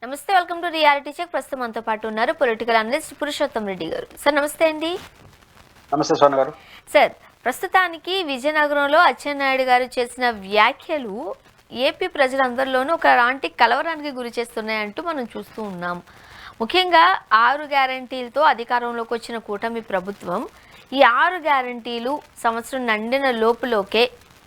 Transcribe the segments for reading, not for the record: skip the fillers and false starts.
నమస్తే, welcome to reality check. ప్రస్తుతం మనతో పాటు ఉన్నారు పొలిటికల్ అనలిస్ట్ పురుషోత్తం రెడ్డి గారు. సార్ నమస్తే అండి. నమస్తే సోన గారు. సార్, ప్రస్తుతానికి విజయనగరంలో అచ్చెన్నాయుడు గారు చేసిన వ్యాఖ్యలు ఏపీ ప్రజలందరిలోనూ ఒక లాంటి కలవరానికి గురి చేస్తున్నాయంటూ మనం చూస్తూ ఉన్నాం. ముఖ్యంగా 6 గ్యారంటీలతో అధికారంలోకి వచ్చిన కూటమి ప్రభుత్వం ఈ 6 గ్యారంటీలు సంవత్సరం నిండిన లోపులోకే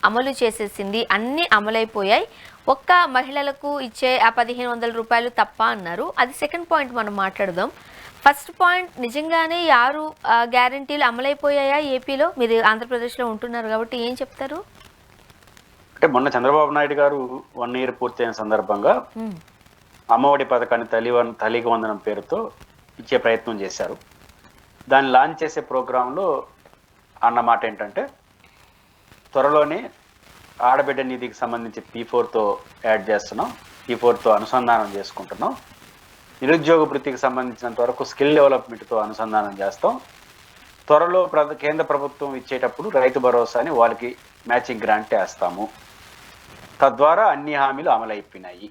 అమలు చేసేసింది. అన్నీ అమలైపోయాయి. ఒక్క మహిళలకు ఇచ్చే ఆ 1500 రూపాయలు తప్ప అన్నారు. అది సెకండ్ పాయింట్ మనం మాట్లాడదాం. ఫస్ట్ పాయింట్, నిజంగానే ఈ 6 గ్యారంటీలు అమలైపోయాయా ఏపీలో? మీరు ఆంధ్రప్రదేశ్లో ఉంటున్నారు కాబట్టి ఏం చెప్తారు? అంటే మొన్న చంద్రబాబు నాయుడు గారు 1 ఇయర్ పూర్తయిన సందర్భంగా అమ్మఒడి పథకాన్ని తల్లికి వందనం పేరుతో ఇచ్చే ప్రయత్నం చేశారు. దాన్ని లాంచ్ చేసే ప్రోగ్రాంలో అన్నమాట ఏంటంటే, త్వరలోనే ఆడబిడ్డ నిధికి సంబంధించి P4తో యాడ్ చేస్తున్నాం, P4తో అనుసంధానం చేసుకుంటున్నాం, నిరుద్యోగ వృత్తికి సంబంధించినంత వరకు స్కిల్ డెవలప్మెంట్తో అనుసంధానం చేస్తాం, త్వరలో కేంద్ర ప్రభుత్వం ఇచ్చేటప్పుడు రైతు భరోసాని వాళ్ళకి మ్యాచింగ్ గ్రాంట్ వేస్తాము, తద్వారా అన్ని హామీలు అమలైపోయినాయి,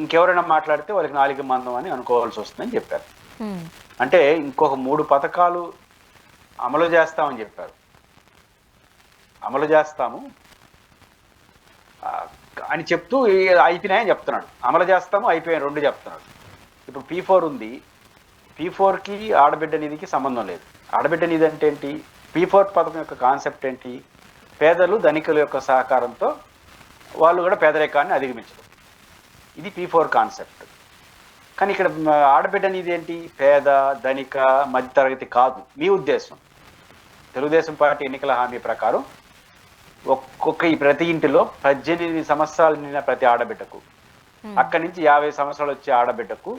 ఇంకెవరైనా మాట్లాడితే వాళ్ళకి 4 మందం అని అనుకోవాల్సి వస్తుందని చెప్పారు. అంటే ఇంకొక 3 పథకాలు అమలు చేస్తామని చెప్పారు. అమలు చేస్తాము అని చెప్తూ అయిపోయినాయని చెప్తున్నాడు. అమలు చేస్తాము అయిపోయాయి 2 చెప్తున్నాడు. ఇప్పుడు P4 ఉంది. P4కి ఆడబిడ్డ నిధికి సంబంధం లేదు. ఆడబిడ్డ నిధి అంటే ఏంటి? P4 పథకం యొక్క కాన్సెప్ట్ ఏంటి? పేదలు ధనికుల యొక్క సహకారంతో వాళ్ళు కూడా పేదరికాన్ని అధిగమించడం. ఇది P4 కాన్సెప్ట్. కానీ ఇక్కడ ఆడబిడ్డ నిధి ఏంటి? పేద, ధనిక, మధ్యతరగతి కాదు. మీ ఉద్దేశం తెలుగుదేశం పార్టీ ఎన్నికల హామీ ప్రకారం ప్రతి ఇంటిలో 18 సంవత్సరాలు నిండిన ప్రతి ఆడబిడ్డకు, అక్కడి నుంచి 50 సంవత్సరాలు వచ్చే ఆడబిడ్డకు,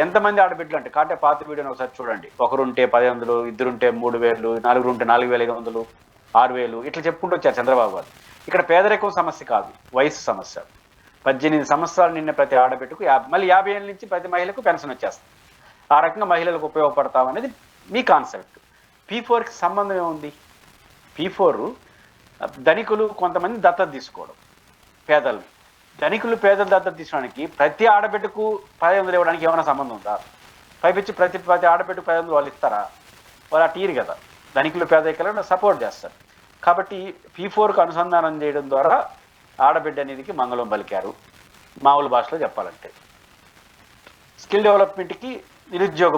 ఎంతమంది ఆడబిడ్డలు అంటే కాటే పాత వీడియోని ఒకసారి చూడండి. ఒకరుంటే 1500, ఇద్దరుంటే 3000, నలుగురుంటే 4500, 6000 ఇట్లా చెప్పుకుంటూ వచ్చారు చంద్రబాబు గారు. ఇక్కడ పేదరికం సమస్య కాదు, వయసు సమస్య. 18 సంవత్సరాలు నిన్న ప్రతి ఆడబిడ్డకు మళ్ళీ 50 ఏళ్ళ నుంచి ప్రతి మహిళకు పెన్షన్ వచ్చేస్తుంది. ఆ రకంగా మహిళలకు ఉపయోగపడతాం అనేది మీ కాన్సెప్ట్. P4కి సంబంధం ఏముంది? P4 ధనికులు కొంతమంది దత్తత తీసుకోవడం, పేదలు పేదలు దత్తత తీసుకోవడానికి ప్రతి ఆడబిడ్డకు 1500 ఇవ్వడానికి ఏమైనా సంబంధం ఉందా? పైపించి ప్రతి ఆడబిడ్డకు 1500 వాళ్ళు ఇస్తారా? వాళ్ళు అటీరు కదా. ధనికులు పేదరికలను సపోర్ట్ చేస్తారు. కాబట్టి P4కు అనుసంధానం చేయడం ద్వారా ఆడబిడ్డ నిధికి మంగళం పలికారు. మామూలు భాషలో చెప్పాలంటే స్కిల్ డెవలప్మెంట్కి నిరుద్యోగ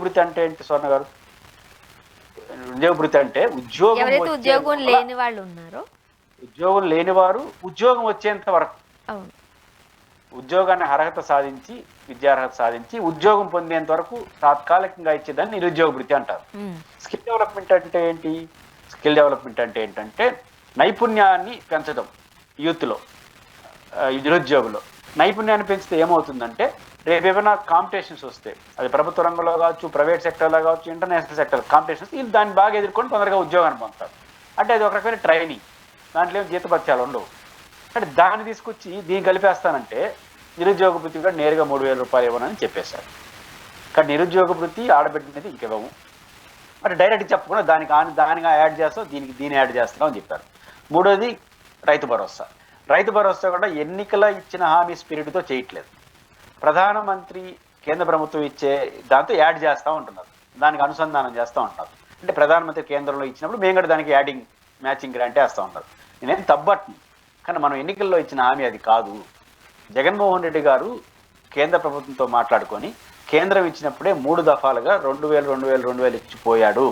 వృత్తి అంటే ఏంటి స్వర్ణ గారు? నిరుద్యోగ వృత్తి అంటే ఉద్యోగం లేని వాళ్ళు ఉన్నారో, ఉద్యోగం లేనివారు ఉద్యోగం వచ్చేంత వరకు ఉద్యోగాన్ని అర్హత సాధించి, విద్యార్హత సాధించి ఉద్యోగం పొందేంత వరకు తాత్కాలికంగా ఇచ్చేదాన్ని నిరుద్యోగ వృత్తి అంటారు. స్కిల్ డెవలప్మెంట్ అంటే ఏంటి? స్కిల్ డెవలప్మెంట్ అంటే ఏంటంటే నైపుణ్యాన్ని పెంచడం. యూత్లో, నిరుద్యోగులో నైపుణ్యాన్ని పెంచితే ఏమవుతుందంటే, రేపు ఏమైనా కాంపిటీషన్స్ వస్తే, అది ప్రభుత్వ రంగంలో కావచ్చు, ప్రైవేట్ సెక్టర్లో కావచ్చు, ఇంటర్నేషనల్ సెక్టర్ కాంపిటీషన్స్, వీళ్ళు దాన్ని బాగా ఎదుర్కొని తొందరగా ఉద్యోగాన్ని పొందుతారు. అంటే అది ఒక రకమైన ట్రైనింగ్. దాంట్లో ఏం జీతపత్యాలు ఉండవు. అంటే దాన్ని తీసుకొచ్చి దీన్ని కలిపేస్తానంటే నిరుద్యోగ వృత్తి కూడా నేరుగా 3000 రూపాయలు ఇవ్వనని చెప్పేశారు. కానీ నిరుద్యోగ వృత్తి ఆడబిడ్డ మీద ఇంకివ్వము అంటే డైరెక్ట్ చెప్పకుండా దానిగా యాడ్ చేస్తాం, దీన్ని యాడ్ చేస్తున్నాం అని చెప్పారు. మూడోది రైతు భరోసా కూడా ఎన్నికల ఇచ్చిన హామీ స్పిరిట్తో చేయట్లేదు. ప్రధానమంత్రి కేంద్ర ప్రభుత్వం ఇచ్చే దాంతో యాడ్ చేస్తూ ఉంటున్నారు, దానికి అనుసంధానం చేస్తూ ఉంటున్నారు. అంటే ప్రధానమంత్రి కేంద్రంలో ఇచ్చినప్పుడు మేము కూడా దానికి మ్యాచింగ్ గ్రాంట్ వేస్తూ ఉంటారు. నేనేం తప్పట్ను, కానీ మనం ఎన్నికల్లో ఇచ్చిన హామీ అది కాదు. జగన్మోహన్ రెడ్డి గారు కేంద్ర ప్రభుత్వంతో మాట్లాడుకొని కేంద్రం ఇచ్చినప్పుడే 3 దఫాలుగా 2000 ఇచ్చిపోయాడు.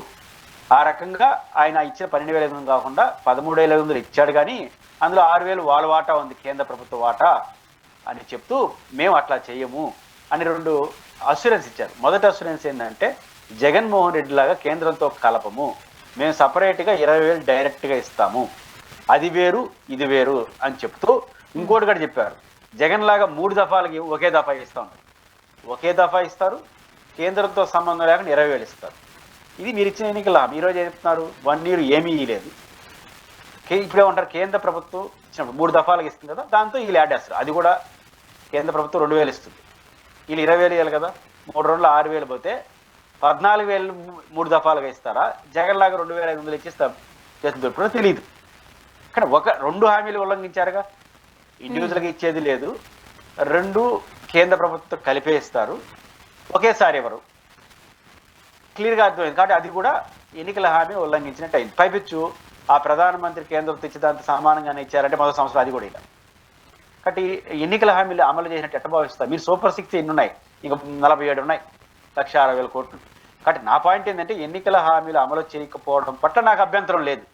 ఆ రకంగా ఆయన ఇచ్చిన 12,500 కాకుండా 13,500 ఇచ్చాడు. కానీ అందులో 6,000 వాళ్ళ వాటా ఉంది, కేంద్ర ప్రభుత్వ వాటా అని చెప్తూ మేము అట్లా చేయము అని 2 అష్యూరెన్స్ ఇచ్చారు. మొదటి అష్యూరెన్స్ ఏంటంటే, జగన్మోహన్ రెడ్డి లాగా కేంద్రంతో కలపము, మేము సపరేట్గా 20,000 డైరెక్ట్గా ఇస్తాము, అది వేరు ఇది వేరు అని చెప్తూ ఇంకోటి కూడా చెప్పారు. జగన్ లాగా 3 దఫాలకి ఒకే దఫా ఇస్తారు, కేంద్రంతో సంబంధం లేకుండా 20,000 ఇస్తారు. ఇది మీరు ఇచ్చిన ఎన్నికల ఈరోజు ఏం చెప్తున్నారు? 1 ఇయర్ ఏమీ ఇవ్వలేదు. ఇప్పుడే ఉంటారు, కేంద్ర ప్రభుత్వం ఇచ్చినప్పుడు 3 దఫాలకు ఇస్తుంది కదా, దాంతో వీళ్ళు యాడ్ చేస్తారు. అది కూడా కేంద్ర ప్రభుత్వం 2,000 ఇస్తుంది, వీళ్ళు 20,000 ఇవ్వాలి కదా. 3 రోజులు 6,000 పోతే 14,000 3 దఫాలుగా ఇస్తారా? జగన్ లాగా 2,500 ఇచ్చిస్తారు చేస్తుందో తెలియదు. కానీ 2 హామీలు ఉల్లంఘించారుగా. ఇండివిజువల్గా ఇచ్చేది లేదు, రెండు కేంద్ర ప్రభుత్వం కలిపేస్తారు, ఒకేసారి ఎవరు క్లియర్గా అర్థమైంది. కాబట్టి అది కూడా ఎన్నికల హామీ ఉల్లంఘించినట్టు అయింది. పైపిచ్చు ఆ ప్రధానమంత్రి కేంద్రం తెచ్చేదాంతో సమానంగానే ఇచ్చారంటే మొదటి సంవత్సరం అది కూడా ఇలా. కాబట్టి ఎన్నికల హామీలు అమలు చేసినట్టు ఎట్ట భావిస్తారు మీరు? సూపర్ 6 ఎన్ని ఉన్నాయి? ఇంకా 47 ఉన్నాయి, 1,60,000 కోట్లు. కాబట్టి నా పాయింట్ ఏంటంటే ఎన్నికల హామీలు అమలు చేయకపోవడం పట్ల నాకు అభ్యంతరం లేదు.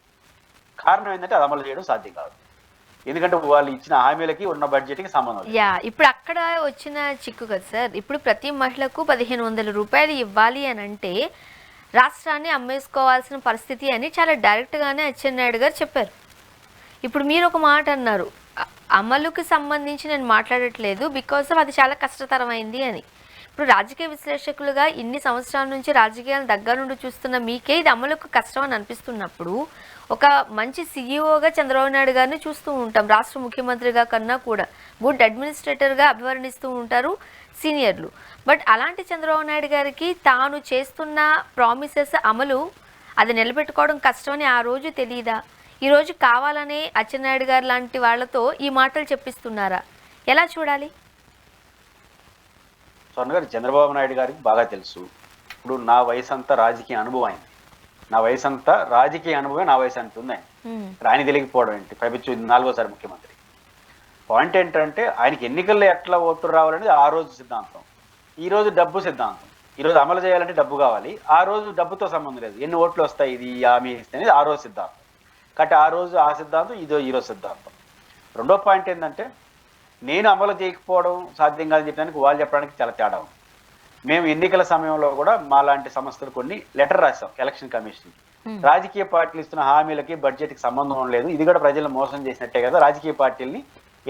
కారణం ఏంటంటే అది అమలు చేయడం సాధ్యం కాదు, ఎందుకంటే వాళ్ళు ఇచ్చిన హామీలకి ఉన్న బడ్జెట్కి సంబంధం లేదు. ఇప్పుడు అక్కడ వచ్చిన చిక్కు కదా సార్. ఇప్పుడు ప్రతి మహిళకు 1,500 రూపాయలు ఇవ్వాలి అని అంటే రాష్ట్రాన్ని అమ్మేసుకోవాల్సిన పరిస్థితి అని చాలా డైరెక్ట్గానే అచ్చెన్నాయుడు గారు చెప్పారు. ఇప్పుడు మీరు ఒక మాట అన్నారు, అమలుకి సంబంధించి నేను మాట్లాడట్లేదు బికాస్ అది చాలా కష్టతరమైంది అని. ఇప్పుడు రాజకీయ విశ్లేషకులుగా ఇన్ని సంవత్సరాల నుంచి రాజకీయాలను దగ్గర నుండి చూస్తున్న మీకే ఇది అమలుకు కష్టం అని అనిపిస్తున్నప్పుడు ఒక మంచి సీఈఓగా చంద్రబాబు నాయుడు గారిని చూస్తూ ఉంటాం, రాష్ట్ర ముఖ్యమంత్రిగా కన్నా కూడా గుడ్ అడ్మినిస్ట్రేటర్గా అభివర్ణిస్తూ ఉంటారు సీనియర్లు. బట్ అలాంటి చంద్రబాబు నాయుడు గారికి తాను చేస్తున్న ప్రామిసెస్ అమలు అది నిలబెట్టుకోవడం కష్టమని ఆ రోజు తెలియదా? ఈరోజు కావాలనే అచ్చెన్నాయుడు గారు లాంటి వాళ్ళతో ఈ మాటలు చెప్పిస్తున్నారా? ఎలా చూడాలి? స్వర్ణ గారు, చంద్రబాబు నాయుడు గారికి బాగా తెలుసు. ఇప్పుడు నా వయసు అంతా రాజకీయ అనుభవం అయింది, నా వయసు అంతా రాజకీయ అనుభవం, నా వయసు అంత ఉంది ఆయన తెలియకపోవడం ఏంటి? పైపిచ్చు 4వసారి ముఖ్యమంత్రి. పాయింట్ ఏంటంటే ఆయనకి ఎన్నికల్లో ఎట్లా ఓట్లు రావాలనేది ఆ రోజు సిద్ధాంతం, ఈ రోజు డబ్బు సిద్ధాంతం. ఈరోజు అమలు చేయాలంటే డబ్బు కావాలి, ఆ రోజు డబ్బుతో సంబంధం లేదు, ఎన్ని ఓట్లు వస్తాయి ఇది హామీ ఇస్తే అనేది ఆ రోజు సిద్ధాంతం. కాబట్టి ఆ రోజు ఆ సిద్ధాంతం, ఈరోజు సిద్ధాంతం. రెండో పాయింట్ ఏంటంటే నేను అమలు చేయకపోవడం సాధ్యం కాదని చెప్పడానికి వాళ్ళు చెప్పడానికి చాలా తేడా ఉంది. మేము ఎన్నికల సమయంలో కూడా మాలాంటి సంస్థలు కొన్ని లెటర్ రాసాం ఎలక్షన్ కమిషన్. రాజకీయ పార్టీలు ఇస్తున్న హామీలకి బడ్జెట్కి సంబంధం లేదు, ఇది కూడా ప్రజలను మోసం చేసినట్టే కదా, రాజకీయ పార్టీలని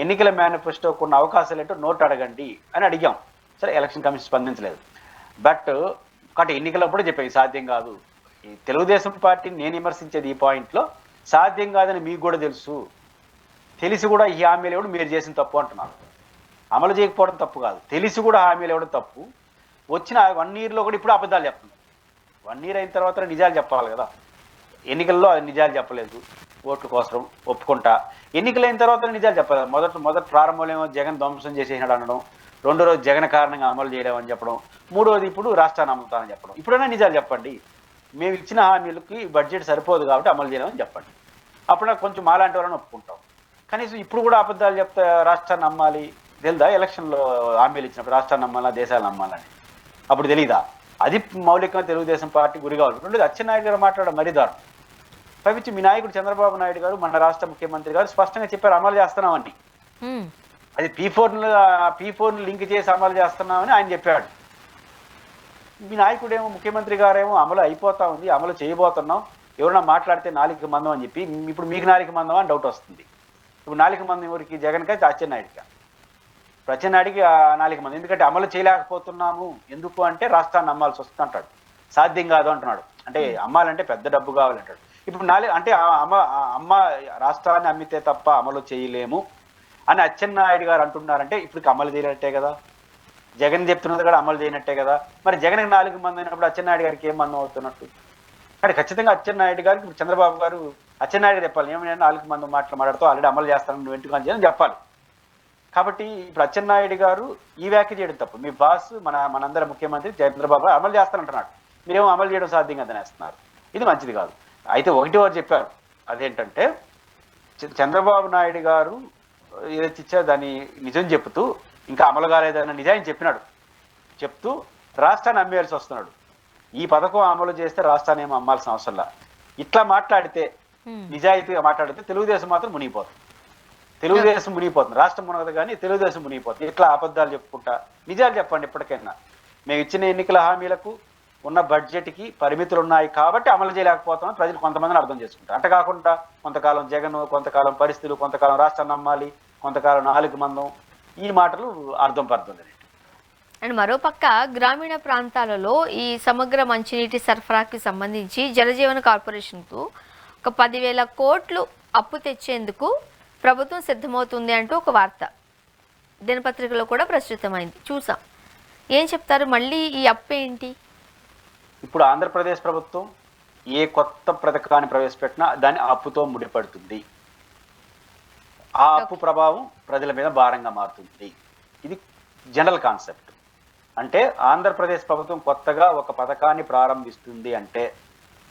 ఎన్నికల మేనిఫెస్టో కొన్ని అవకాశాలు ఏంటో నోట్ అడగండి అని అడిగాం. సరే, ఎలక్షన్ కమిషన్ స్పందించలేదు. బట్ కాబట్టి ఎన్నికలప్పుడు చెప్పేది సాధ్యం కాదు. ఈ తెలుగుదేశం పార్టీని నేను విమర్శించేది ఈ పాయింట్లో, సాధ్యం కాదని మీకు కూడా తెలుసు, తెలిసి కూడా ఈ హామీలు ఇవ్వడం మీరు చేసిన తప్పు అంటున్నారు. అమలు చేయకపోవడం తప్పు కాదు, తెలిసి కూడా హామీలు ఇవ్వడం తప్పు. వచ్చిన 1 ఇయర్లో కూడా ఇప్పుడు అబద్ధాలు చెప్తున్నారు. 1 ఇయర్ అయిన తర్వాత నిజాలు చెప్పాలి కదా. ఎన్నికల్లో నిజాలు చెప్పలేదు, ఓట్ల కోసం ఒప్పుకుంటా. ఎన్నికలైన తర్వాత నిజాలు చెప్పలేదు. మొదటి ప్రారంభంలో ఏమో జగన్ ధ్వంసం చేసేసినాడు అనడం, రెండో రోజు జగన్ కారణంగా అమలు చేయలేమని చెప్పడం, మూడోది ఇప్పుడు రాష్ట్రాన్ని అమ్ముతానని చెప్పడం. ఇప్పుడైనా నిజాలు చెప్పండి, మేము ఇచ్చిన హామీలకి బడ్జెట్ సరిపోదు కాబట్టి అమలు చేయలేమని చెప్పండి. అప్పుడు నాకు కొంచెం మాలాంటి వాళ్ళని ఒప్పుకుంటాం. కనీసం ఇప్పుడు కూడా అబద్ధాలు చెప్తే రాష్ట్రాన్ని అమ్మాలి తెలుదా? ఎలక్షన్లో హామీలు ఇచ్చినప్పుడు రాష్ట్రాన్ని అమ్మాలా దేశాలను అమ్మాలని అప్పుడు తెలీదా? అది మౌలికంగా తెలుగుదేశం పార్టీ గురి కావాలి. రెండోది అచ్చెన్నాయుడు గారు మాట్లాడడం మరీ దారుణం. పైపించి మీ నాయకుడు చంద్రబాబు నాయుడు గారు, మన రాష్ట్ర ముఖ్యమంత్రి గారు స్పష్టంగా చెప్పారు అమలు చేస్తున్నామని. అది P4 లింక్ చేసి అమలు చేస్తున్నామని ఆయన చెప్పాడు. మీ నాయకుడేమో ముఖ్యమంత్రి గారేమో అమలు అయిపోతా ఉంది, అమలు చేయబోతున్నాం, ఎవరైనా మాట్లాడితే నాలుగు మందం అని చెప్పి ఇప్పుడు మీకు నాలుగు మందం అని డౌట్ వస్తుంది. ఇప్పుడు నాలుగు మంది ఎవరికి? జగన్కి, అచ్చెన్నాయుడికి. అచ్చెన్నాయుడికి 4 మంది. ఎందుకంటే అమలు చేయలేకపోతున్నాము, ఎందుకు అంటే రాష్ట్రాన్ని అమ్మాల్సి వస్తుంది అంటాడు, సాధ్యం కాదు అంటున్నాడు. అంటే అమ్మాలంటే పెద్ద డబ్బు కావాలంటాడు. ఇప్పుడు అంటే అమ్మ రాష్ట్రాన్ని అమ్మితే తప్ప అమలు చేయలేము అని అచ్చెన్నాయుడు గారు అంటున్నారంటే ఇప్పుడు అమలు చేయనట్టే కదా. జగన్ చెప్తున్నది కూడా అమలు చేయనట్టే కదా. మరి జగన్కి 4 మంది అయినప్పుడు అచ్చెన్నాయుడు గారికి ఏం మందం అవుతున్నట్టు? కానీ ఖచ్చితంగా అచ్చెన్నాయుడు గారికి ఇప్పుడు చంద్రబాబు గారు అచ్చెన్నాయుడు చెప్పాలి, ఏమైనా 4 మంది మాట్లాడుతూ ఆల్రెడీ అమలు చేస్తాను, నువ్వు ఎందుకు అని చెప్పాలి. కాబట్టి ఇప్పుడు అచ్చెన్నాయుడు గారు ఈ వ్యాఖ్య చేయడం తప్పు. మీ బాస్ మనందరి ముఖ్యమంత్రి చంద్రబాబు గారు అమలు చేస్తానంటున్నాడు, మీరేమో అమలు చేయడం సాధ్యం కదని వేస్తున్నారు. ఇది మంచిది కాదు. అయితే ఒకటి చెప్పారు, అదేంటంటే చంద్రబాబు నాయుడు గారు ఏదైతే ఇచ్చారో దాన్ని నిజం చెప్తూ ఇంకా అమలు కాలేదన్న నిజాన్ని చెప్తూ రాష్ట్రాన్ని అమ్మేయాల్సి వస్తున్నాడు. ఈ పథకం అమలు చేస్తే రాష్ట్రాన్ని ఏమో అమ్మాల్సిన అవసరంలా. ఇట్లా మాట్లాడితే, నిజాయితీగా మాట్లాడితే తెలుగుదేశం మాత్రం మునిగిపోతుంది. రాష్ట్రం మునగదు కానీ తెలుగుదేశం మునిగిపోతుంది. ఇట్లా అబద్ధాలు చెప్పుకుంటా నిజాలు చెప్పండి. ఇప్పటికైనా మేము ఇచ్చిన ఎన్నికల హామీలకు ఉన్న బడ్జెట్కి పరిమితులు ఉన్నాయి కాబట్టి అమలు చేయలేకపోతామని ప్రజలు కొంతమందిని అర్థం చేసుకుంటారు. అట్ట కాకుండా కొంతకాలం జగన్, కొంతకాలం పరిస్థితులు, కొంతకాలం రాష్ట్రాన్ని నమ్మాలి, కొంతకాలం 4 మందం, ఈ మాటలు అర్థం పడుతుంది. అండ్ మరోపక్క గ్రామీణ ప్రాంతాలలో ఈ సమగ్ర మంచినీటి సరఫరాకి సంబంధించి జలజీవన కార్పొరేషన్కు ఒక 10,000 కోట్లు అప్పు తెచ్చేందుకు ప్రభుత్వం సిద్ధమవుతుంది అంటూ ఒక వార్త దినపత్రికలో కూడా ప్రచురితమైంది, చూసాం. ఏం చెప్తారు? మళ్ళీ ఈ అప్పు ఏంటి? ఇప్పుడు ఆంధ్రప్రదేశ్ ప్రభుత్వం ఏ కొత్త పథకాన్ని ప్రవేశపెట్టినా దాన్ని అప్పుతో ముడిపడుతుంది. ఆ అప్పు ప్రభావం ప్రజల మీద భారంగా మారుతుంది. ఇది జనరల్ కాన్సెప్ట్. అంటే ఆంధ్రప్రదేశ్ ప్రభుత్వం కొత్తగా ఒక పథకాన్ని ప్రారంభిస్తుంది అంటే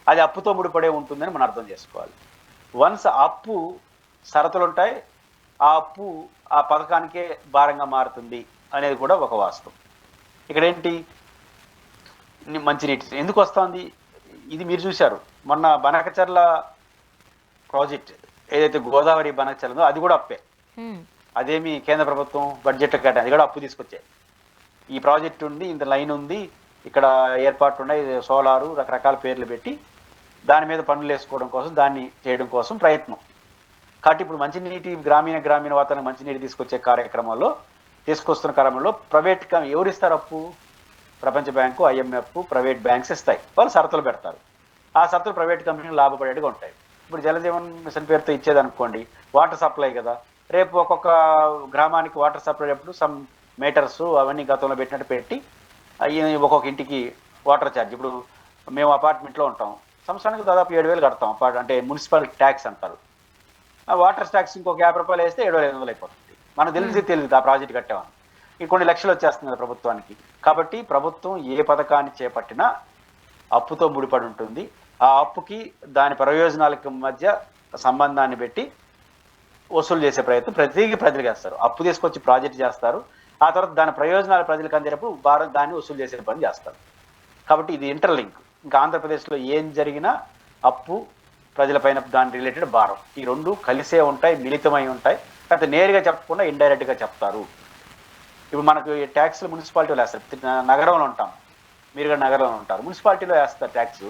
అది అప్పుతో ముడిపడే ఉంటుందని మనం అర్థం చేసుకోవాలి. వన్స్ అప్పు షరతులు ఉంటాయి, ఆ అప్పు ఆ పథకానికే భారంగా మారుతుంది అనేది కూడా ఒక వాస్తవం. ఇక్కడ ఏంటి, మంచినీటి ఎందుకు వస్తుంది? ఇది మీరు చూశారు, మొన్న బనకచర్ల ప్రాజెక్ట్ ఏదైతే గోదావరి బనకచర్ల అది కూడా అప్పే. అదేమి కేంద్ర ప్రభుత్వం బడ్జెట్ కట్టాలి, అది కూడా అప్పు తీసుకొచ్చాయి. ఈ ప్రాజెక్ట్ ఉంది, ఇంత లైన్ ఉంది, ఇక్కడ ఏర్పాట్లు ఉన్నాయి, సోలారు రకరకాల పేర్లు పెట్టి దాని మీద పన్నులు వేసుకోవడం కోసం, దాన్ని చేయడం కోసం ప్రయత్నం. కాబట్టి ఇప్పుడు మంచినీటి గ్రామీణ వాతావరణ మంచినీటి తీసుకొచ్చే తీసుకొస్తున్న క్రమంలో ప్రైవేట్ ఎవరు ఇస్తారు అప్పు? ప్రపంచ బ్యాంకు, IMF, ప్రైవేట్ బ్యాంక్స్ ఇస్తాయి. వాళ్ళు షరతులు పెడతారు. ఆ షరతులు ప్రైవేట్ కంపెనీలు లాభపడేట్టుగా ఉంటాయి. ఇప్పుడు జలజీవన్ మిషన్ పేరుతో ఇచ్చేది అనుకోండి, వాటర్ సప్లై కదా, రేపు ఒక్కొక్క గ్రామానికి వాటర్ సప్లై అప్పుడు సమ్ మీటర్స్ అవన్నీ గతంలో పెట్టినట్టు పెట్టి ఒక్కొక్క ఇంటికి వాటర్ ఛార్జ్. ఇప్పుడు మేము అపార్ట్మెంట్లో ఉంటాం, సంవత్సరానికి దాదాపు 7,000 కడతాం. అంటే మున్సిపల్ ట్యాక్స్ అంటారు. ఆ వాటర్ ట్యాక్స్ ఇంకొక 50 రూపాయలు వేస్తే 7,500 అయిపోతుంది. మనకు తెలియదు ఆ ప్రాజెక్ట్ కట్టామని. ఈ కొన్ని లక్షలు వచ్చేస్తుంది ప్రభుత్వానికి. కాబట్టి ప్రభుత్వం ఏ పథకాన్ని చేపట్టినా అప్పుతో ముడిపడి ఉంటుంది. ఆ అప్పుకి దాని ప్రయోజనాలకు మధ్య సంబంధాన్ని పెట్టి వసూలు చేసే ప్రయత్నం ప్రజలు చేస్తారు. అప్పు తీసుకొచ్చి ప్రాజెక్ట్ చేస్తారు, ఆ తర్వాత దాని ప్రయోజనాలు ప్రజలకు అందేటప్పుడు దాన్ని వసూలు చేసే పని చేస్తారు. కాబట్టి ఇది ఇంటర్లింక్. ఇంకా ఆంధ్రప్రదేశ్లో ఏం జరిగినా అప్పు, ప్రజలపైన దాని రిలేటెడ్ భారం, ఈ రెండు కలిసే ఉంటాయి, మిళితమై ఉంటాయి. కాకపోతే నేరుగా చెప్పకుండా ఇండైరెక్ట్గా చెప్తారు. ఇప్పుడు మనకు ట్యాక్స్లు మున్సిపాలిటీలో వేస్తారు. నగరంలో ఉంటాం, మీరు కూడా నగరంలో ఉంటారు, మున్సిపాలిటీలో వేస్తారు tax.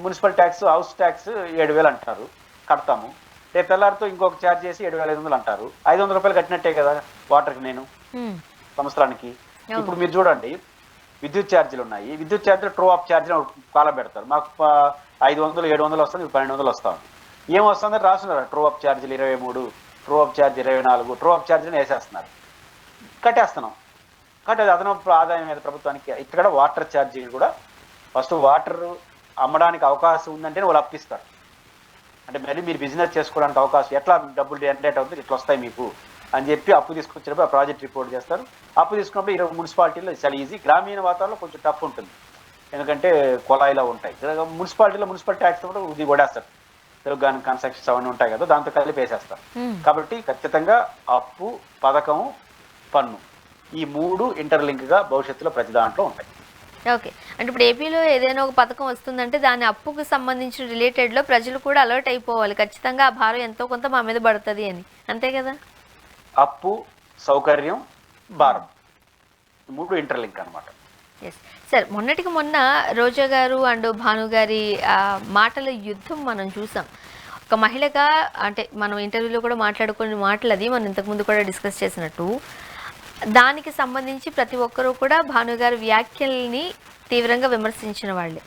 Municipal tax, house tax 7,000 అంటారు, కడతాము. రేపు తెల్లారితో ఇంకొక ఛార్జ్ చేసి 7,500 అంటారు. 500 రూపాయలు కట్టినట్టే కదా వాటర్కి నేను సంవత్సరానికి. ఇప్పుడు మీరు చూడండి, విద్యుత్ ఛార్జీలు ఉన్నాయి. విద్యుత్ ఛార్జీలు ట్రూ ఆఫ్ ఛార్జీలు కాలం పెడతారు. మాకు 500, 700 వస్తుంది, 1,200 వస్తాం. ఏం వస్తుందని రాస్తున్నారు, ట్రూ ఆఫ్ ఛార్జీలు 23, true of charge 24, true of ఛార్జీని వేసేస్తున్నారు, కట్టేస్తున్నాం. కాబట్టి అది అదనపు ఆదాయం మీద ప్రభుత్వానికి. ఇక్కడ వాటర్ ఛార్జీలు కూడా ఫస్ట్ వాటర్ అమ్మడానికి అవకాశం ఉందంటే వాళ్ళు అప్పిస్తారు. అంటే మళ్ళీ మీరు బిజినెస్ చేసుకోవడానికి అవకాశం, ఎట్లా డబ్బులు జనరేట్ అవుతుంది, ఇట్లా వస్తాయి మీకు అని చెప్పి అప్పు తీసుకొచ్చినప్పుడు ఆ ప్రాజెక్ట్ రిపోర్ట్ చేస్తారు. అప్పు తీసుకున్నప్పుడు 20 మున్సిపాలిటీలో చాలా ఈజీ. గ్రామీణ వాతావరణంలో కొంచెం టఫ్ ఉంటుంది, ఎందుకంటే కొలాయిలో ఉంటాయి. మున్సిపల్ ట్యాక్స్ కూడా ఇది కొడేస్తారు, తెలంగాణ కన్స్ట్రక్షన్స్ అవన్నీ ఉంటాయి కదా, దాంతో కలిపి వేసేస్తారు. కాబట్టి ఖచ్చితంగా అప్పు, పథకము, పన్ను, ఈ మూడు ఇంటర్లింక్గా భవిష్యత్తులో ప్రతి దాంట్లో ఉంటాయి. ఓకే, అంటే ఇప్పుడు ఏపీలో ఏదైనా ఒక పథకం వస్తుందంటే దాని అప్పుకు సంబంధించిన రిలేటెడ్లో ప్రజలు కూడా అలర్ట్ అయిపోవాలి, ఖచ్చితంగా ఆ భారం ఎంతో కొంత మా మీద పడుతుంది అని, అంతే కదా? అప్పు, సౌకర్యం, భారం, మూడు ఇంటర్లింక్ అనమాట. ఎస్ సార్, మొన్నటికి మొన్న రోజా గారు అండ్ భాను గారి మాటల యుద్ధం మనం చూసాం. ఒక మహిళగా, అంటే మనం ఇంటర్వ్యూలో కూడా మాట్లాడుకునే మాటలు, అది మనం ఇంతకుముందు కూడా డిస్కస్ చేసినట్టు, దానికి సంబంధించి ప్రతి ఒక్కరూ కూడా భానుగారి వ్యాఖ్యల్ని తీవ్రంగా విమర్శించిన వాళ్ళే.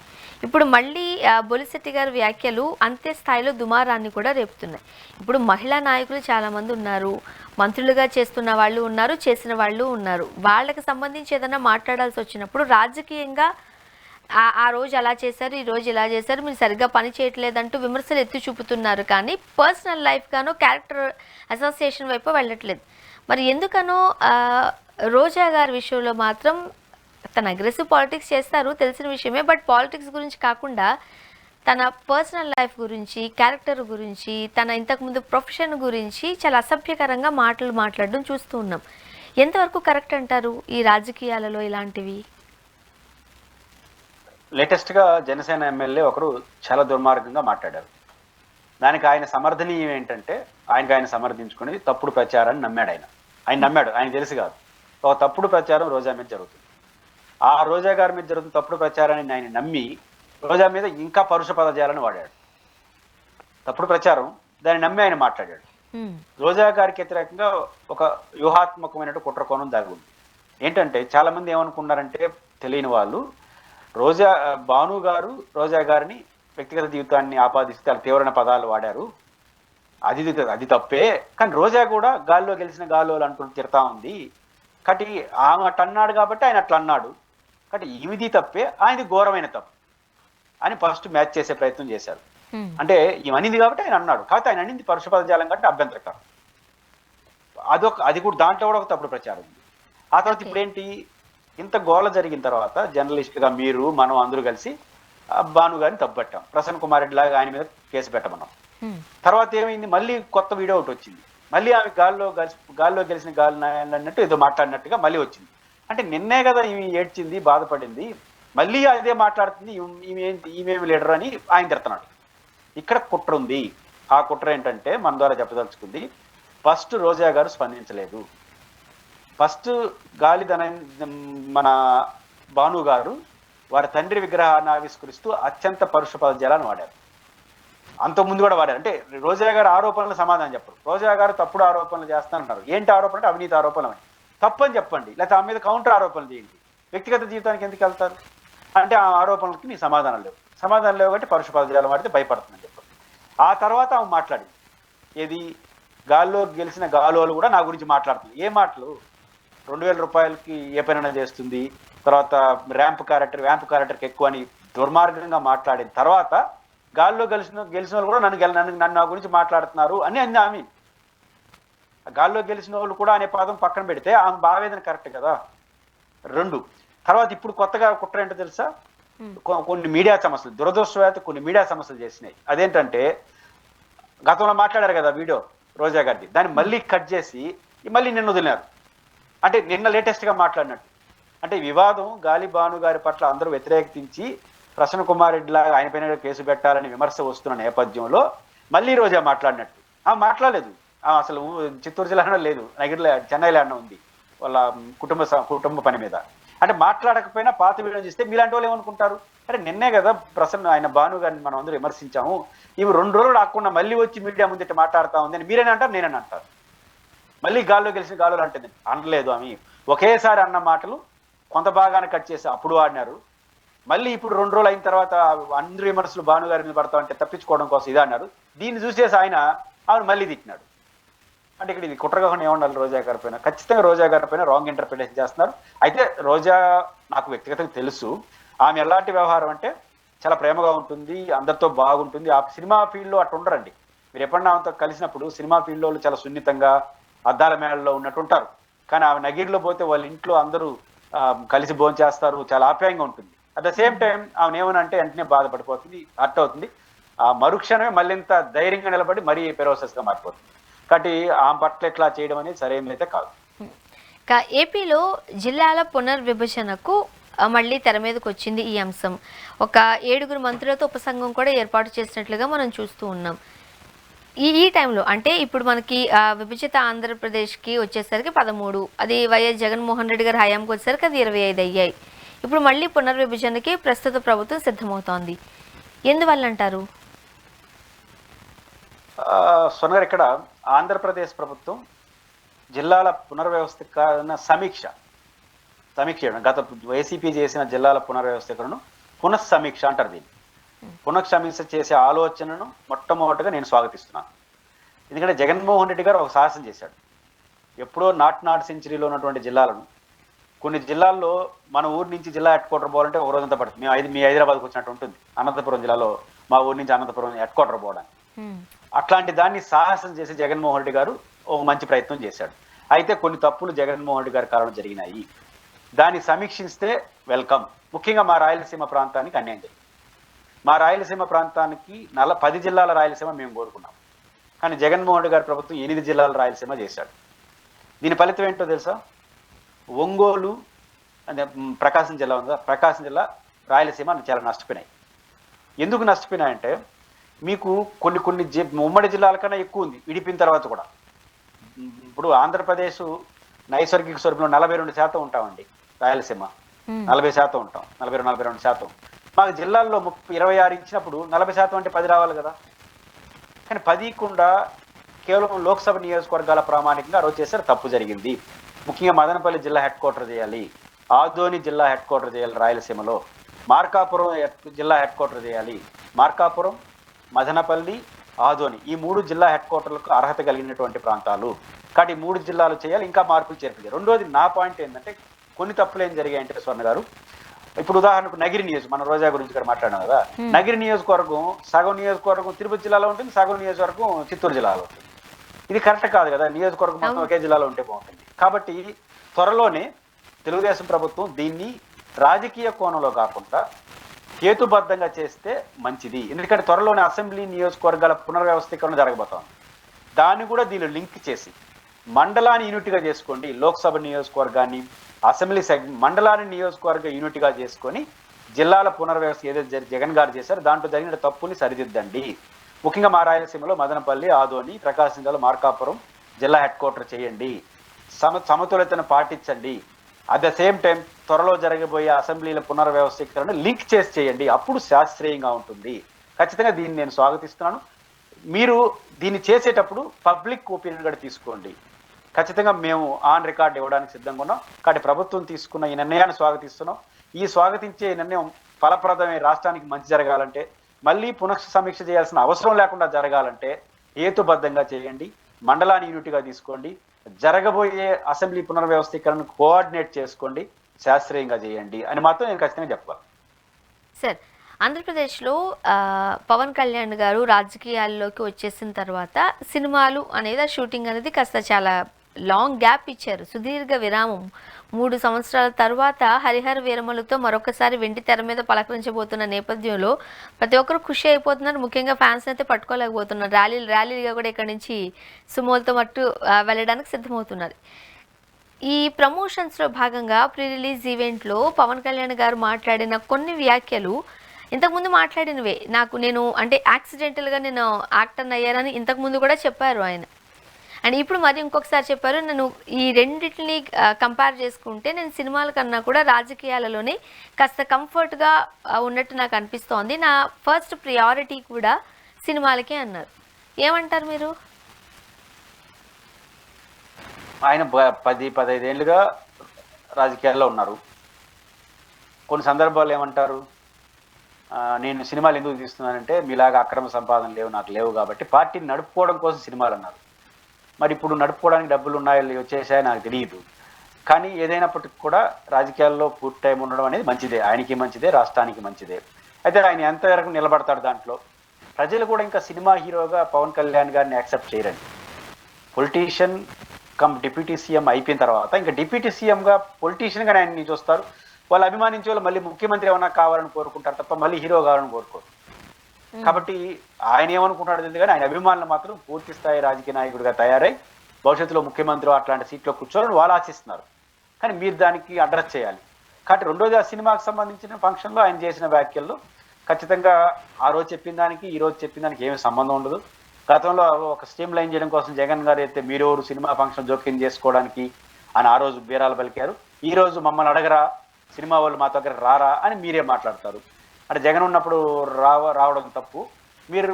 ఇప్పుడు మళ్ళీ బొలిశెట్టి గారి వ్యాఖ్యలు అంతే స్థాయిలో దుమారాన్ని కూడా రేపుతున్నాయి. ఇప్పుడు మహిళా నాయకులు చాలామంది ఉన్నారు, మంత్రులుగా చేస్తున్న వాళ్ళు ఉన్నారు, చేసిన వాళ్ళు ఉన్నారు. వాళ్ళకి సంబంధించి ఏదైనా మాట్లాడాల్సి వచ్చినప్పుడు రాజకీయంగా ఆ రోజు అలా చేశారు, ఈ రోజు ఇలా చేశారు, మీరు సరిగ్గా పని చేయట్లేదంటూ విమర్శలు ఎత్తి చూపుతున్నారు. కానీ పర్సనల్ లైఫ్ గానో క్యారెక్టర్ అసోసియేషన్ వైపు వెళ్ళట్లేదు. మరి ఎందుకనో రోజా గారి విషయంలో మాత్రం తన అగ్రెసివ్ పాలిటిక్స్ చేస్తారు, తెలిసిన విషయమే. బట్ పాలిటిక్స్ గురించి కాకుండా తన పర్సనల్ లైఫ్ గురించి, క్యారెక్టర్ గురించి, తన ఇంతకుముందు ప్రొఫెషన్ గురించి చాలా అసభ్యకరంగా మాట్లాడడం చూస్తూ ఉన్నాం. ఎంతవరకు కరెక్ట్ అంటారు ఈ రాజకీయాలలో ఇలాంటివి? లేటెస్ట్గా జనసేన ఎమ్మెల్యే ఒకరు చాలా దుర్మార్గంగా మాట్లాడారు. దానికి ఆయన సమర్థనీయం ఏంటంటే, ఆయన సమర్థించుకుని తప్పుడు ప్రచారాన్ని నమ్మాడు. ఆయన నమ్మాడు, ఆయన తెలుసు కాదు. ఒక తప్పుడు ప్రచారం రోజా మీద జరుగుతుంది. ఆ రోజా గారి మీద జరుగుతున్న తప్పుడు ప్రచారాన్ని ఆయన నమ్మి రోజా మీద ఇంకా పరుష పదజాలను వాడాడు. తప్పుడు ప్రచారం, దాన్ని నమ్మి ఆయన మాట్లాడాడు. రోజా గారికి వ్యతిరేకంగా ఒక వ్యూహాత్మకమైన కుట్రకోణం దాగుంది. ఏంటంటే చాలా మంది ఏమనుకున్నారంటే, తెలియని వాళ్ళు, భాను గారు రోజా గారిని వ్యక్తిగత జీవితాన్ని ఆపాదిస్తే చాలా తీవ్రమైన పదాలు వాడారు, అది తప్పే. కానీ రోజా కూడా గాల్లో గెలిచిన గాల్లో అంటూ తిడతా ఉంది. కాబట్టి ఆమె అట్లా అన్నాడు కాబట్టి ఆయన అట్లా అన్నాడు, కాబట్టి ఈమెది తప్పే, ఆయనది ఘోరమైన తప్పు అని ఫస్ట్ మ్యాచ్ చేసే ప్రయత్నం చేశారు. అంటే ఈమె అనింది కాబట్టి ఆయన అన్నాడు, కాకపోతే ఆయన అనింది పరుష పదజాలం కాబట్టి అభ్యంతరకరం. అది కూడా దాంట్లో కూడా ఒక తప్పుడు ప్రచారం ఉంది. ఆ తర్వాత Okay. ఇప్పుడు ఏంటి, ఇంత గోల జరిగిన తర్వాత జర్నలిస్టుగా మీరు మనం అందరూ కలిసి భాను గారిని తప్పుపట్టాం, ప్రసన్న కుమార్ రెడ్డి లాగా ఆయన మీద కేసు పెట్టమన్నాం. Hmm. తర్వాత ఏమైంది, మళ్ళీ కొత్త వీడియో ఒకటి వచ్చింది, మళ్ళీ ఆమె గాల్లో గెలిచిన గాలి నాయలు అన్నట్టు ఏదో మాట్లాడినట్టుగా మళ్ళీ వచ్చింది. అంటే నిన్నే కదా ఈమె ఏడ్చింది, బాధపడింది, మళ్ళీ అదే మాట్లాడుతుంది, ఈమెమి లీడర్ అని ఆయన తిడుతున్నాడు. ఇక్కడ కుట్ర ఉంది. ఆ కుట్ర ఏంటంటే మన ద్వారా చెప్పదలుచుకుంది, ఫస్ట్ రోజా గారు స్పందించలేదు. ఫస్ట్ మన భాను గారు వారి తండ్రి విగ్రహాన్ని ఆవిష్కరిస్తూ అత్యంత పరుష పదజాలను వాడారు. అంతకుముందు కూడా వాడారు. అంటే రోజా గారు ఆరోపణలు సమాధానం చెప్పరు. రోజా గారు తప్పుడు ఆరోపణలు చేస్తానంటారు. ఏంటి ఆరోపణ అంటే అవినీతి ఆరోపణలు అని. తప్పని చెప్పండి, లేకపోతే ఆమె మీద కౌంటర్ ఆరోపణలు చేయండి. వ్యక్తిగత జీవితానికి ఎందుకు వెళ్తారు అంటే ఆ ఆరోపణలకి నీ సమాధానం లేవు కాబట్టి పరుష పదజాలం వాడితే భయపడుతుందని చెప్పండి. ఆ తర్వాత ఆమె మాట్లాడింది, ఏది గాల్లో గెలిచిన గాలోలు కూడా నా గురించి మాట్లాడుతుంది. ఏ మాటలు, 2000 రూపాయలకి ఏ పనైనా చేస్తుంది, తర్వాత వ్యాంప్ క్యారెక్టర్కి ఎక్కువ అని దుర్మార్గంగా మాట్లాడిన తర్వాత గాల్లో గెలిచిన వాళ్ళు కూడా నన్ను నా గురించి మాట్లాడుతున్నారు అని ఆమె. గాల్లో గెలిచిన వాళ్ళు కూడా అనే పదం పక్కన పెడితే ఆమె భావేదన కరెక్ట్ కదా. 2 తర్వాత ఇప్పుడు కొత్తగా కుట్ర ఏంటో తెలుసా, కొన్ని మీడియా సమస్యలు, దురదృష్టవేత కొన్ని మీడియా సమస్యలు చేసినాయి. అదేంటంటే గతంలో మాట్లాడారు కదా వీడియో రోజా గారిది, దాన్ని మళ్ళీ కట్ చేసి మళ్ళీ నిన్న వదిలినారు. అంటే నిన్న లేటెస్ట్గా మాట్లాడినట్టు. అంటే వివాదం గాలి భాను గారి పట్ల అందరూ వ్యతిరేకించి ప్రసన్న కుమార్ రెడ్డి లాగా ఆయన పైన కేసు పెట్టాలని విమర్శ వస్తున్న నేపథ్యంలో మళ్ళీ రోజా మాట్లాడినట్టు. మాట్లాడలేదు, అసలు చిత్తూరు జిల్లాలో లేదు, చెన్నైలో అన్న ఉంది వాళ్ళ కుటుంబ పని మీద. అంటే మాట్లాడకపోయినా పాత వీడియో చూస్తే మీలాంటి వాళ్ళు ఏమనుకుంటారు, అంటే నిన్నే కదా ఆయన భాను గారిని మనం అందరూ విమర్శించాము, ఇవి 2 రోజులు రాకుండా మళ్ళీ వచ్చి మీడియా ముందు మాట్లాడుతా ఉంది అని మీరేనా అంటారు, నేనని అంటారు. మళ్ళీ గాల్లో గెలిచిన గాల్లో అంటే అనలేదు. ఆమె ఒకేసారి అన్న మాటలు కొంత భాగాన్ని కట్ చేసి అప్పుడు ఆడినారు. మళ్ళీ ఇప్పుడు 2 రోజులు అయిన తర్వాత అందరూ విమర్శలు భాను గారి మీద పడతా అంటే తప్పించుకోవడం కోసం ఇది అన్నారు. దీన్ని చూసేసి ఆమెను మళ్ళీ తిట్టినాడు. అంటే ఇక్కడ ఇది కుట్రగా ఏమన్నారు రోజా గారి పైన, ఖచ్చితంగా రోజా గారి పైన రాంగ్ ఇంటర్ప్రిటేషన్ చేస్తున్నారు. అయితే రోజా నాకు వ్యక్తిగతంగా తెలుసు, ఆమె ఎలాంటి వ్యవహారం అంటే చాలా ప్రేమగా ఉంటుంది, అందరితో బాగుంటుంది. ఆ సినిమా ఫీల్డ్లో అట్లా ఉండరండి. మీరు ఎప్పుడన్నా ఆమెతో కలిసినప్పుడు సినిమా ఫీల్డ్లో చాలా సున్నితంగా అద్దాల మేళలో ఉన్నట్టు ఉంటారు. కానీ ఆమె నగిరిలో పోతే వాళ్ళ ఇంట్లో అందరూ కలిసి భోంచేస్తారు, చాలా ఆప్యాయంగా ఉంటుంది. అట్ ద సేమ్ టైం ఆమె ఏమనంటే వెంటనే బాధపడిపోతుంది, హర్ట్ అవుతుంది. ఆ మరుక్షణమే మళ్ళీ ఇంత ధైర్యంగా నిలబడి మరీ పెరోసెస్గా మారిపోతుంది. కాబట్టి ఆమె పట్ల ఇట్లా చేయడం అనేది సరైనదైతే కాదు. ఏపీలో జిల్లాల పునర్విభజనకు మళ్ళీ తెర మీదకి వచ్చింది ఈ అంశం. ఒక 7 మంత్రులతో ఉపసంఘం కూడా ఏర్పాటు చేసినట్లుగా మనం చూస్తూ ఉన్నాం. ఈ టైంలో అంటే ఇప్పుడు మనకి విభజిత ఆంధ్రప్రదేశ్కి వచ్చేసరికి 13, అది వైఎస్ జగన్మోహన్ రెడ్డి గారి హయాంకి వచ్చేసరికి అది 25 అయ్యాయి. ఇప్పుడు మళ్ళీ పునర్విభజనకి ప్రస్తుత ప్రభుత్వం సిద్ధమవుతోంది. ఎందువల్ల అంటారు? సోనగారు, ఇక్కడ ఆంధ్రప్రదేశ్ ప్రభుత్వం జిల్లాల పునర్వ్యవస్థీకరణ సమీక్ష గత వైసీపీ చేసిన జిల్లాల పునర్వ్యవస్థీకరణను పునఃసమీక్ష అంటారు. దీన్ని పునఃసమీక్ష చేసే ఆలోచనను మొట్టమొదటిగా నేను స్వాగతిస్తున్నాను. ఎందుకంటే జగన్మోహన్ రెడ్డి గారు ఒక సాహసం చేశాడు. ఎప్పుడో నాట్ సెంచరీలో ఉన్నటువంటి జిల్లాలను, కొన్ని జిల్లాల్లో మన ఊరి నుంచి జిల్లా హెడ్ క్వార్టర్ పోవాలంటే ఒక రోజంతా పడుతుంది. మీ హైదరాబాద్కి వచ్చినట్టు ఉంటుంది. అనంతపురం జిల్లాలో మా ఊరి నుంచి అనంతపురం హెడ్ క్వార్టర్ పోవడానికి. అట్లాంటి దాన్ని సాహసం చేసి జగన్మోహన్ రెడ్డి గారు ఒక మంచి ప్రయత్నం చేశాడు. అయితే కొన్ని తప్పులు జగన్మోహన్ రెడ్డి గారి కారణం జరిగినాయి. దాన్ని సమీక్షిస్తే వెల్కమ్. ముఖ్యంగా మా రాయలసీమ ప్రాంతానికి అన్యాయం జరిగింది. మా రాయలసీమ ప్రాంతానికి 10 జిల్లాల రాయలసీమ మేము కోరుకున్నాం. కానీ జగన్మోహన్ రెడ్డి గారి ప్రభుత్వం 8 జిల్లాల రాయలసీమ చేశాడు. దీని ఫలితం ఏంటో తెలుసా? ఒంగోలు అంటే ప్రకాశం జిల్లా ఉందా, ప్రకాశం జిల్లా రాయలసీమ చాలా నష్టపోయినాయి. ఎందుకు నష్టపోయినాయంటే మీకు కొన్ని ఉమ్మడి జిల్లాల కన్నా ఎక్కువ ఉంది విడిపిన తర్వాత కూడా. ఇప్పుడు ఆంధ్రప్రదేశ్ నైసర్గిక స్వరూపంలో 42% ఉంటామండి, రాయలసీమ 40% ఉంటాం, 42%. మాకు జిల్లాల్లో 26 ఇచ్చినప్పుడు 40% అంటే 10 రావాలి కదా. కానీ 10 ఇవ్వకుండా కేవలం లోక్సభ నియోజకవర్గాల ప్రామాణికంగా రోజు చేశారు. తప్పు జరిగింది. ముఖ్యంగా మదనపల్లి జిల్లా హెడ్ క్వార్టర్ చేయాలి, ఆదోని జిల్లా హెడ్ క్వార్టర్ చేయాలి రాయలసీమలో, మార్కాపురం జిల్లా హెడ్ క్వార్టర్ చేయాలి. మార్కాపురం, మదనపల్లి, ఆదోని ఈ 3 జిల్లా హెడ్ క్వార్టర్లకు అర్హత కలిగినటువంటి ప్రాంతాలు. కాబట్టి 3 జిల్లాలు చేయాలి, ఇంకా మార్పులు చేర్చాలి. రెండోది నా పాయింట్ ఏంటంటే కొన్ని తప్పులు ఏం జరిగాయంటే స్వర్ణ గారు, ఇప్పుడు ఉదాహరణకు నగిరి నియోజకవర్గం, మన రోజా గురించి ఇక్కడ మాట్లాడాం కదా, నగిరి నియోజకవర్గం సగం నియోజకవర్గం తిరుపతి జిల్లాలో ఉంటుంది, సగం నియోజకవర్గం చిత్తూరు జిల్లాలో ఉంటుంది. ఇది కరెక్ట్ కాదు కదా, నియోజకవర్గం మొత్తం ఒకే జిల్లాలో ఉంటే బాగుంటుంది. కాబట్టి త్వరలోనే తెలుగుదేశం ప్రభుత్వం దీన్ని రాజకీయ కోణంలో కాకుండా హేతుబద్ధంగా చేస్తే మంచిది. ఎందుకంటే త్వరలోనే అసెంబ్లీ నియోజకవర్గాల పునర్వ్యవస్థీకరణ జరగబోతోంది. దాన్ని కూడా దీనిలో లింక్ చేసి మండలాన్ని యూనిట్గా చేసుకోండి, లోక్సభ నియోజకవర్గాన్ని అసెంబ్లీ మండలాన్ని నియోజకవర్గ యూనిట్గా చేసుకొని జిల్లాల పునర్వ్యవస్థ ఏదైతే జగన్ గారు చేశారో దాంట్లో జరిగిన తప్పుని సరిదిద్దండి. ముఖ్యంగా మా రాయలసీమలో మదనపల్లి, ఆదోని, ప్రకాశం జిల్లాలో మార్కాపురం జిల్లా హెడ్ క్వార్టర్ చేయండి, సమతుల్యతను పాటించండి. అట్ ద సేమ్ టైం త్వరలో జరగబోయే అసెంబ్లీల పునర్వ్యవస్థీకరణ లింక్ చేసి చేయండి, అప్పుడు శాస్త్రీయంగా ఉంటుంది. ఖచ్చితంగా దీన్ని నేను స్వాగతిస్తున్నాను. మీరు దీన్ని చేసేటప్పుడు పబ్లిక్ ఒపీనియన్ కూడా తీసుకోండి. ఖచ్చితంగా మేము ఆన్ రికార్డ్ ఇవ్వడానికి సిద్ధంగా ఉన్నాం. కాబట్టి ప్రభుత్వం తీసుకున్న ఈ నిర్ణయాన్ని స్వాగతిస్తున్నాం. ఈ స్వాగతించే నిర్ణయం ఫలప్రదమే రాష్ట్రానికి మంచి జరగాలంటే, మళ్ళీ పునఃసమీక్ష చేయాల్సిన అవసరం లేకుండా జరగాలంటే హేతుబద్ధంగా చేయండి, మండలాన్ని యూనిట్గా తీసుకోండి, జరగబోయే అసెంబ్లీ పునర్వ్యవస్థీకరణను కోఆర్డినేట్ చేసుకోండి, శాస్త్రీయంగా చేయండి అని మాత్రం నేను ఖచ్చితంగా చెప్పాలి. సార్, ఆంధ్రప్రదేశ్లో పవన్ కళ్యాణ్ గారు రాజకీయాల్లోకి వచ్చేసిన తర్వాత సినిమాలు అనేది షూటింగ్ అనేది కాస్త చాలా లాంగ్ గ్యాప్ ఇచ్చారు, సుదీర్ఘ విరామం. 3 సంవత్సరాల తర్వాత హరిహర వీరమలతో మరొకసారి వెండి తెర మీద పలకరించబోతున్న నేపథ్యంలో ప్రతి ఒక్కరు ఖుషి అయిపోతున్నారు. ముఖ్యంగా ఫ్యాన్స్ అయితే పట్టుకోలేకపోతున్నారు. ర్యాలీగా కూడా ఇక్కడ నుంచి సుమోలతో మట్టు వెళ్ళడానికి సిద్ధమవుతున్నారు. ఈ ప్రమోషన్స్లో భాగంగా ప్రీ రిలీజ్ ఈవెంట్లో పవన్ కళ్యాణ్ గారు మాట్లాడిన కొన్ని వ్యాఖ్యలు ఇంతకుముందు మాట్లాడినవే. నేను అంటే యాక్సిడెంటల్గా నేను యాక్టర్ అయ్యారని ఇంతకుముందు కూడా చెప్పారు ఆయన. అండ్ ఇప్పుడు మరి ఇంకొకసారి చెప్పారు, నేను ఈ రెండింటిని కంపేర్ చేసుకుంటే నేను సినిమాల కన్నా కూడా రాజకీయాలలోనే కాస్త కంఫర్ట్గా ఉన్నట్టు నాకు అనిపిస్తోంది, నా ఫస్ట్ ప్రియారిటీ కూడా సినిమాలకే అన్నారు. ఏమంటారు మీరు? ఆయన 10-15 ఏళ్ళుగా రాజకీయాల్లో ఉన్నారు. కొన్ని సందర్భాలు ఏమంటారు, నేను సినిమాలు ఎందుకు తీస్తున్నానంటే మీలాగా అక్రమ సంపాదన నాకు లేవు కాబట్టి పార్టీని నడుపుకోవడం కోసం సినిమాలు అన్నారు. మరి ఇప్పుడు నడుపుకోవడానికి డబ్బులు ఉన్నాయో వచ్చేసాయో నాకు తెలియదు. కానీ ఏదైనప్పటికీ కూడా రాజకీయాల్లో పూర్తి టైం ఉండడం అనేది మంచిదే, ఆయనకి మంచిదే, రాష్ట్రానికి మంచిదే. అయితే ఆయన ఎంతవరకు నిలబడతాడు దాంట్లో? ప్రజలు కూడా ఇంకా సినిమా హీరోగా పవన్ కళ్యాణ్ గారిని యాక్సెప్ట్ చేయరండి. పొలిటీషియన్ కమ్ డిప్యూటీ సీఎం అయిపోయిన తర్వాత ఇంకా డిప్యూటీ సీఎంగా పొలిటీషియన్గా ఆయన్ని చూస్తారు. వాళ్ళు అభిమానించే వాళ్ళు మళ్ళీ ముఖ్యమంత్రి ఏమన్నా కావాలని కోరుకుంటారు తప్ప మళ్ళీ హీరో కావాలని కోరుకోరు. కాబట్టి ఆయన ఏమనుకుంటాడు తెలియదు కానీ ఆయన అభిమానులు మాత్రం పూర్తి స్థాయి రాజకీయ నాయకుడిగా తయారై భవిష్యత్తులో ముఖ్యమంత్రి అట్లాంటి సీట్లో కూర్చోవాలని వాళ్ళు ఆశిస్తున్నారు. కానీ మీరు దానికి అడ్రస్ చేయాలి. కాబట్టి రెండోది ఆ సినిమాకి సంబంధించిన ఫంక్షన్లో ఆయన చేసిన వ్యాఖ్యల్లో ఖచ్చితంగా ఆ రోజు చెప్పిన దానికి ఈ రోజు చెప్పిన దానికి ఏమీ సంబంధం ఉండదు. గతంలో ఒక స్ట్రీమ్ లైన్ చేయడం కోసం జగన్ గారు అయితే మీరెవరు సినిమా ఫంక్షన్ జోక్యం చేసుకోవడానికి అని ఆ రోజు బీరాలు పలికారు. ఈ రోజు మమ్మల్ని అడగరా, సినిమా వాళ్ళు మా దగ్గర రారా అని మీరే మాట్లాడతారు. అంటే జగన్ ఉన్నప్పుడు రావడం తప్పు,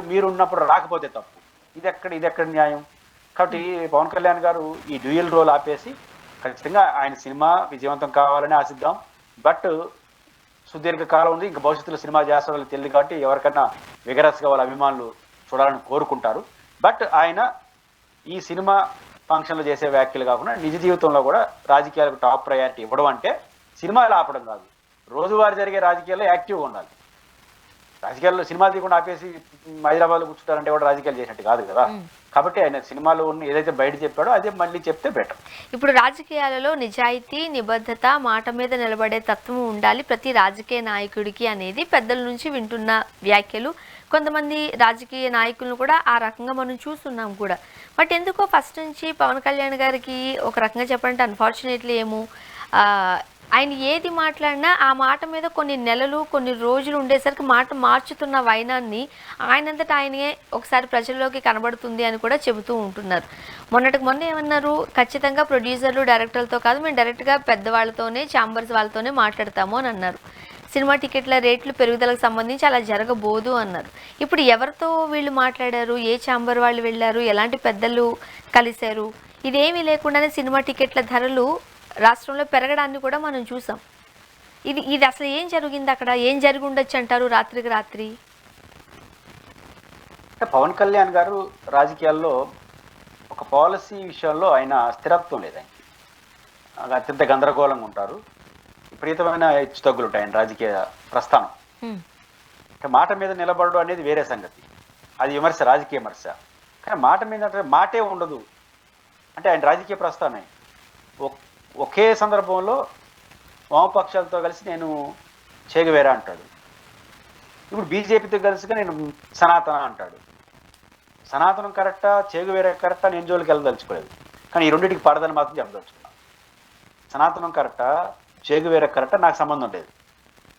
మీరు ఉన్నప్పుడు రాకపోతే తప్పు. ఇది ఎక్కడ న్యాయం? కాబట్టి పవన్ కళ్యాణ్ గారు ఈ డ్యూయల్ రోల్ ఆపేసి ఖచ్చితంగా ఆయన సినిమా విజయవంతం కావాలని ఆశిద్దాం. బట్ సుదీర్ఘ కాలం ఉంది, ఇంకా భవిష్యత్తులో సినిమా చేస్తారని తెలియదు కాబట్టి ఎవరికైనా విగరస్గా వాళ్ళ అభిమానులు చూడాలని కోరుకుంటారు. బట్ ఆయన ఈ సినిమా ఫంక్షన్లో చేసే వ్యాఖ్యలు కాకుండా నిజ జీవితంలో కూడా రాజకీయాలకు టాప్ ప్రయారిటీ ఇవ్వడం అంటే సినిమాలు ఆపడం కాదు, రోజువారీ జరిగే రాజకీయాల్లో యాక్టివ్గా ఉండాలి. రాజకీయాల్లో సినిమాలు తీయకుండా ఆపేసి హైదరాబాద్లో కూర్చుంటారంటే కూడా రాజకీయాలు చేసినట్టు కాదు కదా. కాబట్టి ఆయన సినిమాలో ఉన్న ఏదైతే బయట చెప్పాడో అదే మళ్ళీ చెప్తే బెటర్. ఇప్పుడు రాజకీయాలలో నిజాయితీ, నిబద్ధత, మాట మీద నిలబడే తత్వం ఉండాలి ప్రతి రాజకీయ నాయకుడికి అనేది పెద్దల నుంచి వింటున్న వ్యాఖ్యలు. కొంతమంది రాజకీయ నాయకులను కూడా ఆ రకంగా మనం చూస్తున్నాం కూడా. బట్ ఎందుకో ఫస్ట్ నుంచి పవన్ కళ్యాణ్ గారికి ఒక రకంగా చెప్పాలంటే అన్ఫార్చునేట్లీ ఆయన ఏది మాట్లాడినా ఆ మాట మీద కొన్ని నెలలు కొన్ని రోజులు ఉండేసరికి మాట మార్చుతున్న వైనాన్ని ఆయనంతటా ఆయనే ఒకసారి ప్రజల్లోకి కనబడుతుంది అని కూడా చెబుతూ ఉంటున్నారు. మొన్న ఏమన్నారు, ఖచ్చితంగా ప్రొడ్యూసర్లు డైరెక్టర్లతో కాదు, మేము డైరెక్ట్గా పెద్దవాళ్ళతోనే ఛాంబర్స్ వాళ్ళతోనే మాట్లాడతాము అని అన్నారు. సినిమా టికెట్ల రేట్లు పెరుగుదలకు సంబంధించి అలా జరగబోదు అన్నారు. ఇప్పుడు ఎవరితో వీళ్ళు మాట్లాడారు, ఏ ఛాంబర్ వాళ్ళు వెళ్ళారు, ఎలాంటి పెద్దలు కలిశారు, ఇదేమీ లేకుండానే సినిమా టికెట్ల ధరలు రాష్ట్రంలో పెరగడాన్ని కూడా మనం చూసాం. ఇది అసలు ఏం జరిగింది, అక్కడ ఏం జరిగి ఉండొచ్చు అంటారు రాత్రికి రాత్రి? పవన్ కళ్యాణ్ గారు రాజకీయాల్లో ఒక పాలసీ విషయంలో ఆయన స్థిరత్వం లేదు. ఆయనకి అత్యంత గందరగోళంగా ఉంటారు, విపరీతమైన హెచ్చు తగ్గులు ఉంటాయి ఆయన రాజకీయ ప్రస్థానం. మాట మీద నిలబడడం అనేది వేరే సంగతి, అది విమర్శ, రాజకీయ విమర్శ. కానీ మాట మీద మాటే ఉండదు అంటే ఆయన రాజకీయ ప్రస్థానం. ఒకే సందర్భంలో వామపక్షాలతో కలిసి నేను చేగువేరా అంటాడు, ఇప్పుడు బీజేపీతో కలిసిగా నేను సనాతన అంటాడు. సనాతనం కరెక్టా, చేగువేరా కరెక్టా, నేను జోలికి వెళ్ళదలుచుకోలేదు, కానీ ఈ రెండింటికి పడదని మాత్రం చెప్పదలుచుకున్నాను. సనాతనం కరెక్టా, చేగువేరా కరెక్టా నాకు సంబంధం లేదు,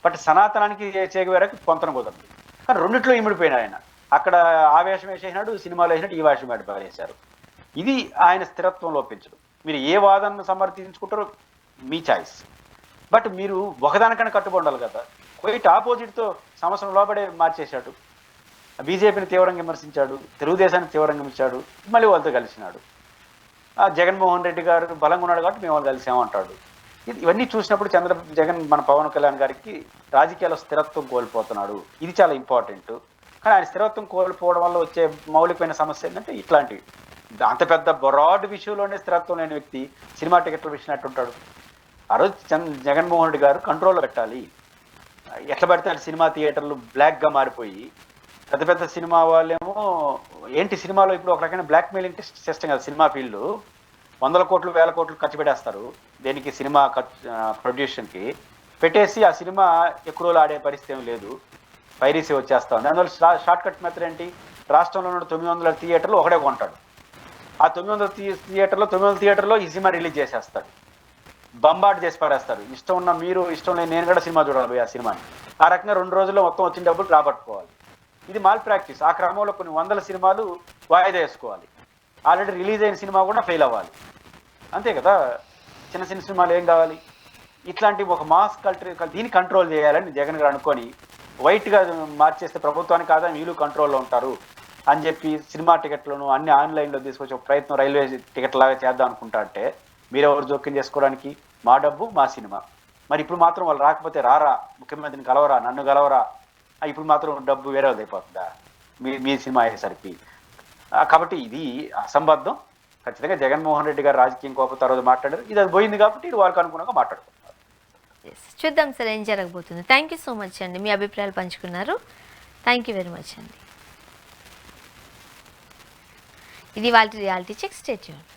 బట్ సనాతనానికి చేగువేరాకి పొంతన కుదరదు. కానీ రెండిట్లో ఇమిడిపోయిన ఆయన అక్కడ ఆవేశం వేసేసినాడు, సినిమాలో వేసినట్టు ఈ వేషం వేశారు. ఇది ఆయన స్థిరత్వం లోపించదు. మీరు ఏ వాదనను సమర్థించుకుంటారో మీ చాయిస్, బట్ మీరు ఒకదానికన్నా కట్టుబడి ఉండాలి కదా. క్వైట్ ఆపోజిట్తో సంవత్సరం లోపడే మార్చేశాడు. బీజేపీని తీవ్రంగా విమర్శించాడు, తెలుగుదేశాన్ని తీవ్రంగా విమర్శించాడు, మళ్ళీ వాళ్ళతో కలిసినాడు. జగన్మోహన్ రెడ్డి గారు బలంగా ఉన్నాడు కాబట్టి మేము వాళ్ళు కలిసామంటాడు. ఇవన్నీ చూసినప్పుడు జగన్ మన పవన్ కళ్యాణ్ గారికి రాజకీయాల్లో స్థిరత్వం కోల్పోతున్నాడు. ఇది చాలా ఇంపార్టెంట్. కానీ ఆయన స్థిరత్వం కోల్పోవడం వల్ల వచ్చే మౌలికమైన సమస్య ఏంటంటే ఇట్లాంటివి. అంత పెద్ద బ్రాడ్ విషయంలోనే స్థిరత్వం లేని వ్యక్తి సినిమా టికెట్లు విషయం ఉంటాడు. ఆ రోజు జగన్మోహన్ రెడ్డి గారు కంట్రోల్లో పెట్టాలి. ఎట్లా పడితే సినిమా థియేటర్లు బ్లాక్గా మారిపోయి పెద్ద పెద్ద సినిమా వాళ్ళేమో ఏంటి సినిమాలో ఇప్పుడు ఒక రకమైన బ్లాక్ మెయిలింగ్ సిస్టమ్ కదా. సినిమా ఫీల్డ్ 100 కోట్లు 1000 కోట్లు ఖర్చు పెట్టేస్తారు దేనికి, సినిమా ప్రొడ్యూషన్కి పెట్టేసి ఆ సినిమా ఎక్కువ రోజులు ఆడే పరిస్థితి ఏం లేదు, పైరసీ వచ్చేస్తా ఉంది. అందువల్ల షార్ట్ కట్ మెథడ్ ఏంటి, రాష్ట్రంలో ఉన్న 900 థియేటర్లు ఒకడే కొంటాడు. ఆ 900 థియేటర్లో ఈ సినిమా రిలీజ్ చేసేస్తాడు, బంబాట్ చేసి పారేస్తారు. ఇష్టం ఉన్న మీరు, ఇష్టం లేని నేను కూడా సినిమా చూడాలి ఆ సినిమాని. ఆ రకంగా 2 రోజుల్లో మొత్తం వచ్చిన డబ్బులు రాబట్టుకోవాలి. ఇది మాల్ ప్రాక్టీస్. ఆ క్రమంలో కొన్ని 100 సినిమాలు వాయిదా వేసుకోవాలి. ఆల్రెడీ రిలీజ్ అయిన సినిమా కూడా ఫెయిల్ అవ్వాలి. అంతే కదా. చిన్న చిన్న సినిమాలు ఏం కావాలి, ఇట్లాంటి ఒక మాస్ కల్చర్ దీన్ని కంట్రోల్ చేయాలని జగన్ గారు అనుకొని వైట్గా మార్చేస్తే ప్రభుత్వానికి కాదా వీళ్ళు కంట్రోల్లో ఉంటారు అని చెప్పి సినిమా టికెట్లను అన్ని ఆన్లైన్లో తీసుకొచ్చి ఒక ప్రయత్నం రైల్వే టికెట్ లాగా చేద్దాం అనుకుంటా అంటే మీరెవరు జోక్యం చేసుకోవడానికి, మా డబ్బు మా సినిమా. మరి ఇప్పుడు మాత్రం వాళ్ళు రాకపోతే రారా, ముఖ్యమంత్రిని కలవరా, నన్ను కలవరా, ఇప్పుడు మాత్రం డబ్బు వేరే అయిపోతుందా మీ సినిమా అయ్యేసరికి. కాబట్టి ఇది అసంబద్ధం. ఖచ్చితంగా జగన్మోహన్ రెడ్డి గారు రాజకీయం కోపం తర్వాత మాట్లాడారు, ఇది అది పోయింది కాబట్టి ఇది వాళ్ళకి అనుగుణంగా మాట్లాడుకుంటున్నారు. చూద్దాం సార్ ఏం జరగబోతుంది. థ్యాంక్ యూ సో మచ్ అండి, మీ అభిప్రాయాలు పంచుకున్నారు. థ్యాంక్ యూ వెరీ మచ్ అండి. ఇది వాళ్ళ రియాలిటీ చెక్. Stay tuned.